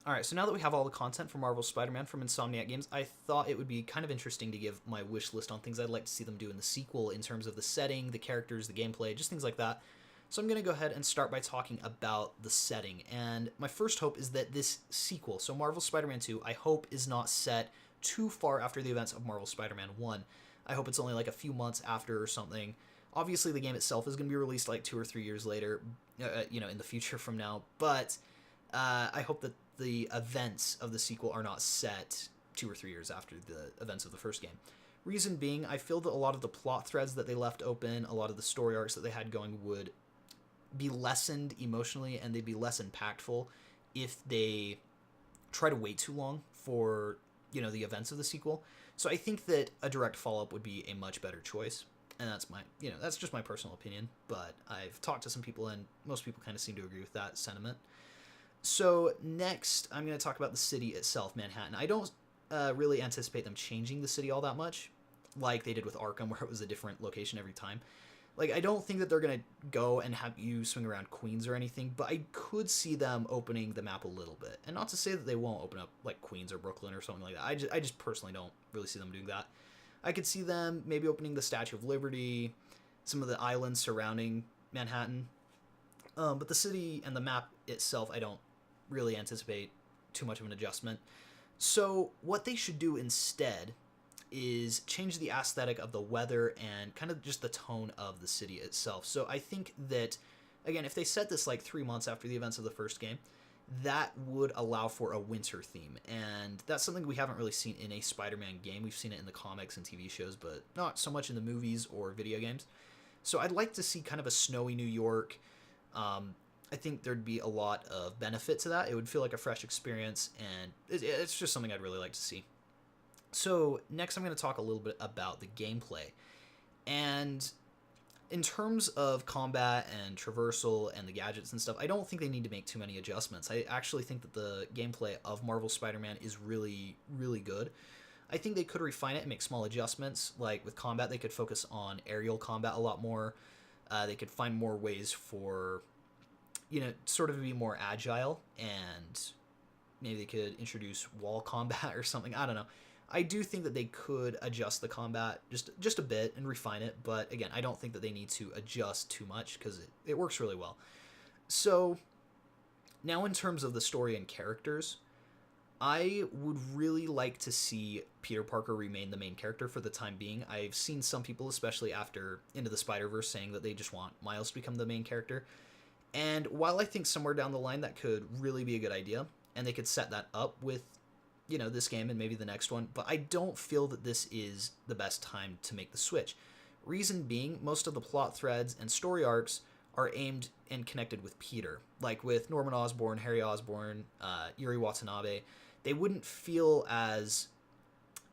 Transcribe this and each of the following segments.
All right, so now that we have all the content for Marvel's Spider-Man from Insomniac Games, I thought it would be kind of interesting to give my wish list on things I'd like to see them do in the sequel in terms of the setting, the characters, the gameplay, just things like that. So I'm going to go ahead and start by talking about the setting. And my first hope is that this sequel, so Marvel's Spider-Man 2, I hope is not set too far after the events of Marvel's Spider-Man 1. I hope it's only like a few months after or something. Obviously, the game itself is going to be released like 2 or 3 years later, in the future from now. But I hope that the events of the sequel are not set 2 or 3 years after the events of the first game. Reason being, I feel that a lot of the plot threads that they left open, a lot of the story arcs that they had going would be lessened emotionally and they'd be less impactful if they try to wait too long for the events of the sequel. So I think that a direct follow-up would be a much better choice, and that's just my personal opinion, but I've talked to some people and most people kind of seem to agree with that sentiment. So next, I'm going to talk about the city itself, Manhattan. I don't really anticipate them changing the city all that much, like they did with Arkham, where it was a different location every time. Like, I don't think that they're going to go and have you swing around Queens or anything, but I could see them opening the map a little bit. And not to say that they won't open up, like, Queens or Brooklyn or something like that. I just personally don't really see them doing that. I could see them maybe opening the Statue of Liberty, some of the islands surrounding Manhattan. But the city and the map itself, I don't really anticipate too much of an adjustment. So what they should do instead is change the aesthetic of the weather and kind of just the tone of the city itself. So I think that, again, if they set this like 3 months after the events of the first game, that would allow for a winter theme. And that's something we haven't really seen in a Spider-Man game. We've seen it in the comics and TV shows, but not so much in the movies or video games. So I'd like to see kind of a snowy New York. I think there'd be a lot of benefit to that. It would feel like a fresh experience, and it's just something I'd really like to see. So next I'm going to talk a little bit about the gameplay. And in terms of combat and traversal and the gadgets and stuff, I don't think they need to make too many adjustments. I actually think that the gameplay of Marvel Spider-Man is really, really good. I think they could refine it and make small adjustments. Like with combat, they could focus on aerial combat a lot more. They could find more ways for, sort of be more agile, and maybe they could introduce wall combat or something. I don't know. I do think that they could adjust the combat just a bit and refine it, but again, I don't think that they need to adjust too much because it works really well. So now in terms of the story and characters, I would really like to see Peter Parker remain the main character for the time being. I've seen some people, especially after Into the Spider-Verse, saying that they just want Miles to become the main character. And while I think somewhere down the line that could really be a good idea, and they could set that up with this game and maybe the next one, but I don't feel that this is the best time to make the switch. Reason being, most of the plot threads and story arcs are aimed and connected with Peter. Like with Norman Osborn, Harry Osborn, Yuri Watanabe, they wouldn't feel as...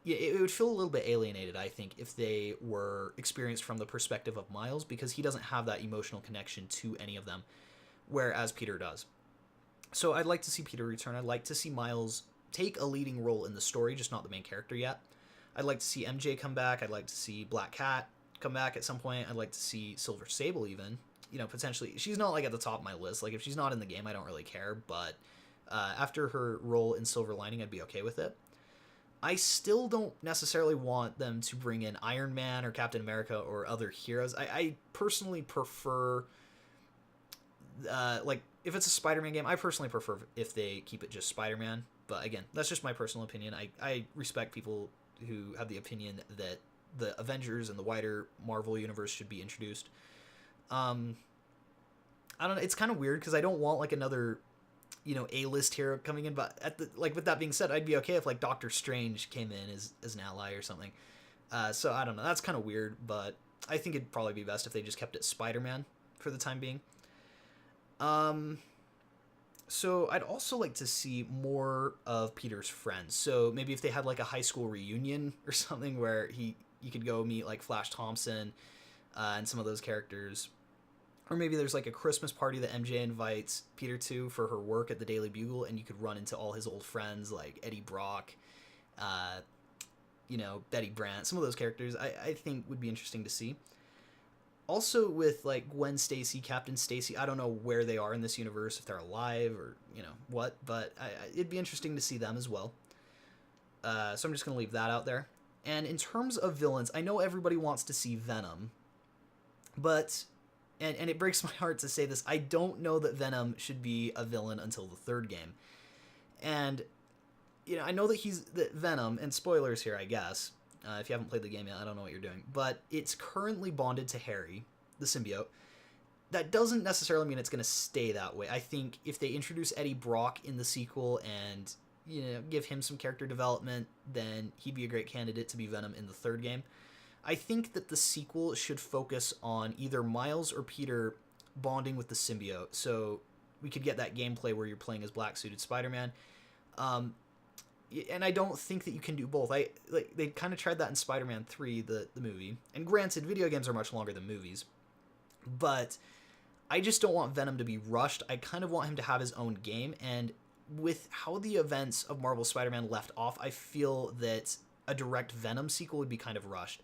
Yeah, it would feel a little bit alienated, I think, if they were experienced from the perspective of Miles, because he doesn't have that emotional connection to any of them, whereas Peter does. So I'd like to see Peter return. I'd like to see Miles take a leading role in the story, just not the main character yet. I'd like to see MJ come back. I'd like to see Black Cat come back at some point. I'd like to see Silver Sable even. Potentially. She's not like at the top of my list. Like if she's not in the game, I don't really care. But after her role in Silver Lining, I'd be okay with it. I still don't necessarily want them to bring in Iron Man or Captain America or other heroes. I personally prefer, if it's a Spider-Man game, I personally prefer if they keep it just Spider-Man. But again, that's just my personal opinion. I respect people who have the opinion that the Avengers and the wider Marvel universe should be introduced. I don't know. It's kind of weird because I don't want like another, A-list hero coming in. But with that being said, I'd be okay if like Doctor Strange came in as an ally or something. So I don't know. That's kind of weird, but I think it'd probably be best if they just kept it Spider-Man for the time being. So I'd also like to see more of Peter's friends. So maybe if they had like a high school reunion or something where you could go meet like Flash Thompson and some of those characters. Or maybe there's like a Christmas party that MJ invites Peter to for her work at the Daily Bugle, and you could run into all his old friends like Eddie Brock, Betty Brant. Some of those characters I think would be interesting to see. Also with like Gwen Stacy, Captain Stacy, I don't know where they are in this universe, if they're alive or what, but it'd be interesting to see them as well. So I'm just gonna leave that out there. And in terms of villains, I know everybody wants to see Venom, but and it breaks my heart to say this, I don't know that Venom should be a villain until the third game. And I know that that Venom, and spoilers here, I guess. If you haven't played the game yet, I don't know what you're doing. But it's currently bonded to Harry, the symbiote. That doesn't necessarily mean it's going to stay that way. I think if they introduce Eddie Brock in the sequel and give him some character development, then he'd be a great candidate to be Venom in the third game. I think that the sequel should focus on either Miles or Peter bonding with the symbiote. So we could get that gameplay where you're playing as black-suited Spider-Man. And I don't think that you can do both. They kind of tried that in Spider-Man 3, the movie. And granted, video games are much longer than movies. But I just don't want Venom to be rushed. I kind of want him to have his own game. And with how the events of Marvel Spider-Man left off, I feel that a direct Venom sequel would be kind of rushed.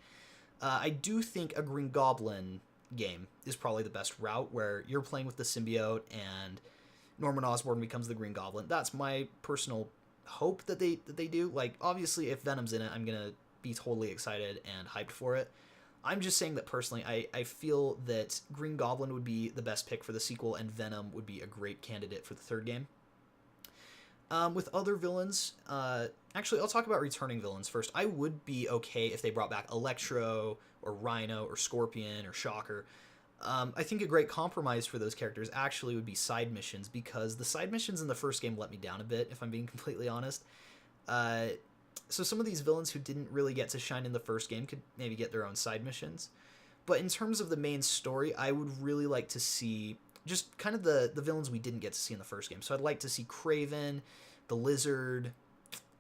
I do think a Green Goblin game is probably the best route, where you're playing with the symbiote and Norman Osborn becomes the Green Goblin. That's my personal hope that they do. Like, obviously, if Venom's in it, I'm gonna be totally excited and hyped for it. I'm just saying that personally, I feel that Green Goblin would be the best pick for the sequel, and Venom would be a great candidate for the third game. With other villains, actually, I'll talk about returning villains first. I would be okay if they brought back Electro, or Rhino, or Scorpion, or Shocker. I think a great compromise for those characters actually would be side missions, because the side missions in the first game let me down a bit, if I'm being completely honest. So some of these villains who didn't really get to shine in the first game could maybe get their own side missions. But in terms of the main story, I would really like to see just kind of the villains we didn't get to see in the first game. So I'd like to see Kraven, the Lizard,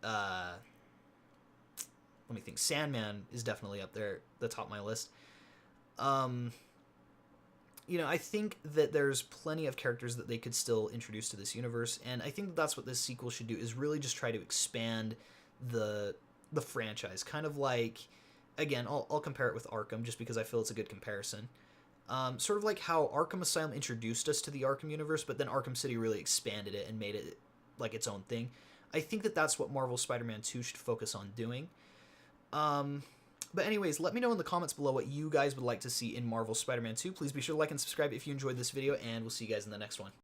let me think, Sandman is definitely up there, the top of my list. I think that there's plenty of characters that they could still introduce to this universe, and I think that's what this sequel should do, is really just try to expand the franchise. Kind of like, again, I'll compare it with Arkham, just because I feel it's a good comparison. Sort of like how Arkham Asylum introduced us to the Arkham universe, but then Arkham City really expanded it and made it like its own thing. I think that that's what Marvel Spider-Man 2 should focus on doing. But anyways, let me know in the comments below what you guys would like to see in Marvel Spider-Man 2. Please be sure to like and subscribe if you enjoyed this video, and we'll see you guys in the next one.